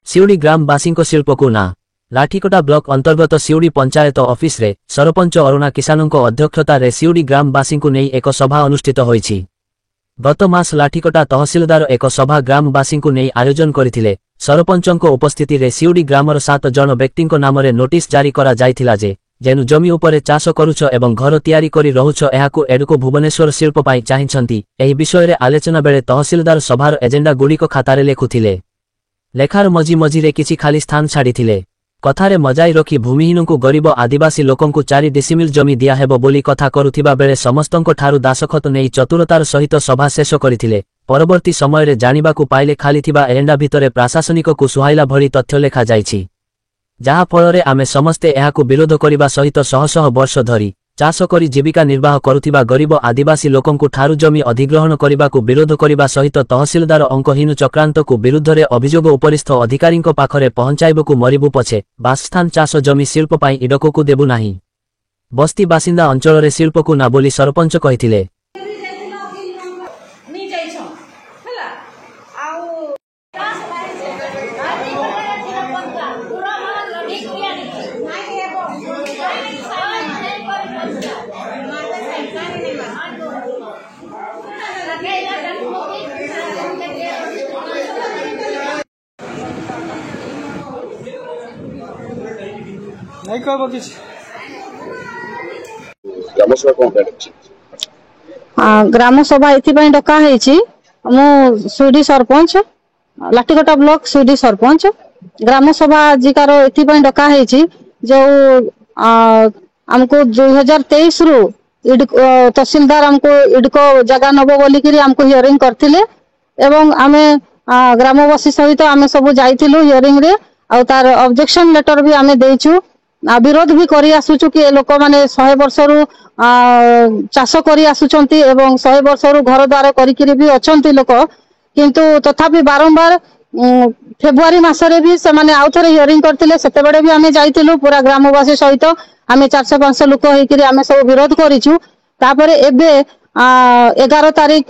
सिउड़ी ग्रामवासी शिल्प को ना लाठीकोटा ब्लॉक अंतर्गत सिउड़ी पंचायत ऑफिस रे सरपंच अरुणा किसान अध्यक्षतार सिउड़ी ग्रामवासी को नहीं एक सभा अनुष्ठित होईछि। गत मास लाठीकोटा तहसीलदार एक सभा ग्रामवासी को नहीं आयोजन करथिले। सरपंच उपस्थिति रे सिउड़ी ग्रामर 7 जन व्यक्ति नाम रे नोटिस जारी करा जायथिला जे जेनु जमी उपरे चाष करुछ एवं घर तैयारी करी रहुछ एहाकु एडको भुवनेश्वर शिल्प पाई चाहिछंती। एही विषय रे आलोचना बेले तहसीलदार सभार एजेंडा गुड़िक खातारे लेखुथिले। लेखार मझी मझीरे किछि खाली स्थान छाड़िथिले। कथारे मजाई रखी भूमिहीन को गरीब आदिवासी लोकंकु 4 डेसिमिल जमी दिया हेबो बोली कथा करुथिबा बेले समस्तंको ठारु दासखत नेई चतुरतार सहित सभा शेष करिथिले। परवर्ती समय रे जानिबाकु पाइले खाली थिबा एजेंडा भितरे प्रशासनिक को सुहाइला भली तथ्य लेखा जायछि, जहा फलरे आमे समस्ते एहाकु विरोध करिबा सहित शह शह वर्ष धरी चाष करी जीविका निर्वाह करुथिबा गरीब आदिवासी लोकंकु ठारु जमी अधिग्रहण करिबाकु विरोध करिबा सहित तहसीलदार अंकहीन चक्रांतकु विरुद्धरे अभियोग उपरिस्थ अधिकारींको पाखरे पहुंचाइबकु मरिबु पछे बासस्थान चाष जमी शिल्प पाई इडककु देबु नाही। बस्ती बासिंदा अंचलरे शिल्पकु ना बोली सरपंच कहिथिले। नहीं कहबो किछ ग्राम सभा एथि डका है। मु सुडी सरपंच लाठीकोटा ब्लॉक सुडी सरपंच ग्राम सभा आजिकार एथि डका है जो आमको 2023 रु तहसीलदार हमको इडको जगह नबो बोलिकी हमको हियरिंग करथिले एवं आमे ग्रामवासी सहित आमे सब जाइथिलु हियरिंग रे आ तार ऑब्जेक्शन लेटर भी आमे देइछु। विरोध भी करी आसुचु कि लोक माने 100 वर्ष रु चाष करी आसुचंती एवं 100 वर्ष रु घर द्वार करिकिरी भी अछंती लोक, किंतु तथापि बारंबार फेब्रुआरी मासरे भी से माने आउ थरे हियरिंग करथिले। सेते बेडे भी आमे जाइथिलु पूरा ग्रामवासी सहित आमे 400-500 लोक होइकिरी आमे सब विरोध करिछु। तापरे एबे 11 तारिख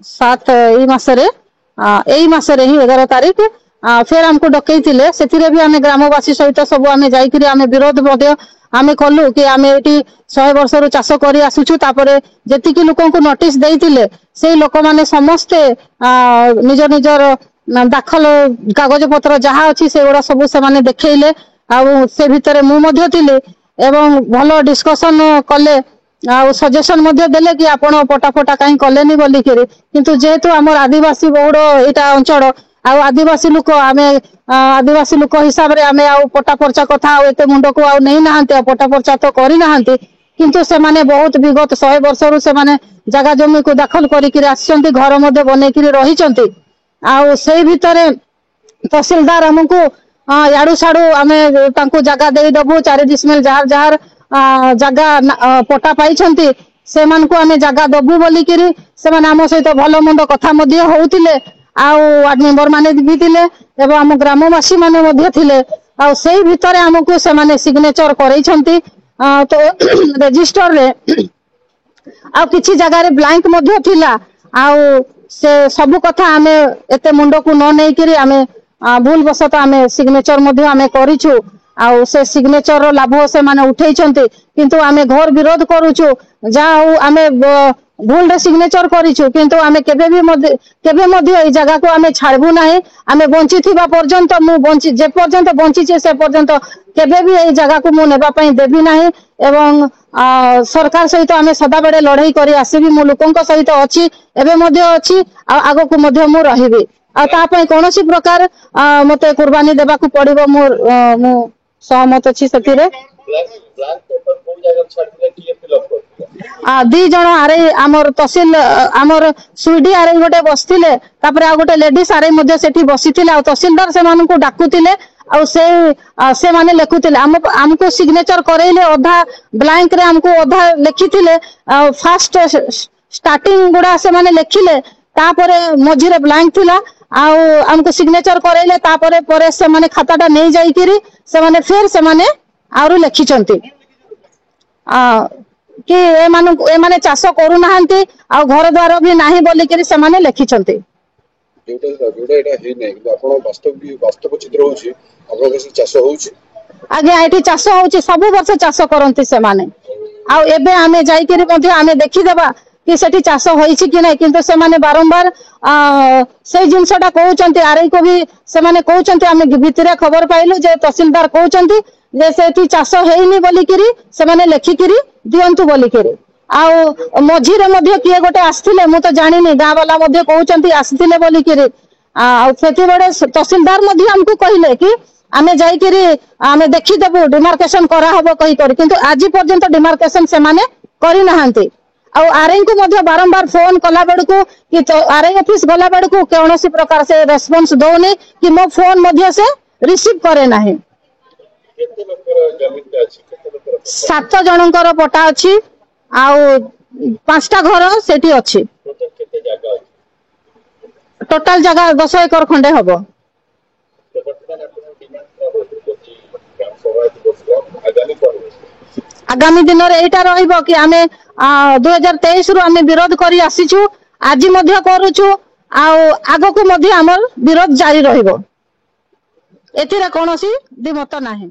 7 एई मासरे ही 11 तारिख फिर हमको डकैथिले। सेथिरे भी आमे ग्रामवासी सहित सब आमे जाइकिरी आमे विरोध मध्य आमे कलु कि आमे एटी 100 वर्ष रु चाष करी आसुछु। तापरे जेतिकी लोकन को नोटिस देइथिले सेई लोक माने समस्ते निज निजर दाखल कागज पत्र जहा अछि सेगुडा सब से माने देखैले आ से भितरे मु मध्य थिले एवं भलो डिस्कशन कले आ सजेशन मध्य देले कि आपण पटाफटा काई कलेनी बोली कि, किंतु जेहेतु हमर आदिवासी बहुड़ एटा अंचल आ आदिवासी लोक आमे आदिवासी लोक हिसाब रे आमे आ पटा पर्चा कथा आ एते मुंड को आ नहीं नाहंते पटा पर्चा तो करी नाहंते, किंतु से माने बहुत विगत 100 वर्ष रु से माने जगह जमी को दाखल करी कि आछंती घर मध्ये बनै कि रहिचंती। आ सेई भितरे तहसीलदार हमको याडू साडू आमे तांको जगह देई दबु 4 डिसमिल जार जार जगह पटा पाइछंती से मान को आमे जगह दबु बोली कि से माने हम सहित भलो मुंड कथा मध्ये होउतिले आ वार्ड मेंबर माने भी थिले एवं हम ग्रामवासी माने मध्ये थिले आ सेई भितरे हमको से माने सिग्नेचर करैछंती। तो रजिस्टर रे आ किछि जगह रे ब्लैंक मध्ये थिला आ से सब कथा आमे एते मुंड को न नै करी आमे भूल बसत आमे सिग्नेचर मध्ये आमे करिछु आ से सिग्नेचर रो लाभ से माने उठैछंती, किंतु आमे घोर विरोध करूछु। जा आमे भूल रे सिग्नेचर करिछु किंतु आमे केबे मध्ये ए जगह को आमे छाड़बु नाही। आमे बंची थिबा पर्यंत मु बंची जे पर्यंत बंची छे से पर्यंत केबे भी ए जगह को मु नेबा पई देबी नाही एवं सरकार सहित आमे सदा बेडे लड़ाई करी आसीबी। मु लोकंक सहित अछि एबे मध्ये अछि आ आगो को मध्ये मु रहिबी आ ता पई कोनोसी प्रकार मते कुर्बानी देबा को पड़िबो। मु सहमत अछि सतिरे। दी जण आरे आमर तहसील आमर सुडी आरे गोटे बसथिले तापरे आ गोटे लेडीज आरे मध्ये सेठी बसिथिले आ तहसीलदार से मानन को डाकुथिले आ से माने लेखुथिले हमको सिग्नेचर करैले अधा ब्लैंक रे हमको अधा लिखिथिले। फास्ट स्टार्टिंग गुडा से माने लिखिले तापरे मझी रे ब्लैंक थिला आ हमको सिग्नेचर करैले तापरे परे से माने खाताटा नै जाई किरी से माने फिर से माने आरो लिखिचंती कि ए माने चाष करू नाहंती आ घर द्वार भी नाही बोली करी से माने लिखिचंती। जोटा जोटा एटा हे नै कि आपण वास्तव चित्र होउची आपण के चाष होउची आगे एठी चाष होउची सब वर्ष चाष करंती से माने आ एबे आमे जाई करी मध्ये आमे देखि देबा कि सेठी चाष होइची कि नै किंतु से माने बारंबार से जिंसटा कहउचंती आरई को भी से माने कहउचंती आमे भितरे खबर पाइलु जे तहसीलदार कहउचंती जे सेठी चाष हेइनी बोली करी से माने लेखि करी दियंतु बोली करी आ मझिरे मध्ये किए गोटे आस्थिले मु तो जानिनी गाँ वाला मध्ये कहउचंती आस्थिले बोली करी आ सेठी बडे तहसीलदार मध्ये हमको कहिले कि आमे जाई करी आमे देखि देबु डिमार्केशन करा हबो कहि करी किंतु आज पर्यंत डिमार्केशन से माने करि नहांती आ आरई को मध्ये बारंबार फोन कला बडकू कि तो आरई ऑफिस गला बडकू कोनोसी प्रकार से रेस्पॉन्स दोनी कि मो फोन मध्ये से रिसीव करे नाही केते लोकर जमीन अछि केते लोकर 7 जनकर पटा अछि आ 5टा घर सेठी अछि केते जागा अछि टोटल जगह 10 एकर खंडे हबो तो वर्तमान आपण डिमांड होउची ग्राम सभा दिवस आगामी कोन आगामी दिन रे एटा रहइबो कि आमे 2023 रु आमे विरोध करी आसीछु आज मध्ये करूछु आ आगो को मध्ये हमर विरोध जारी रहइबो एथिरा कोनोसी दिमत नाही।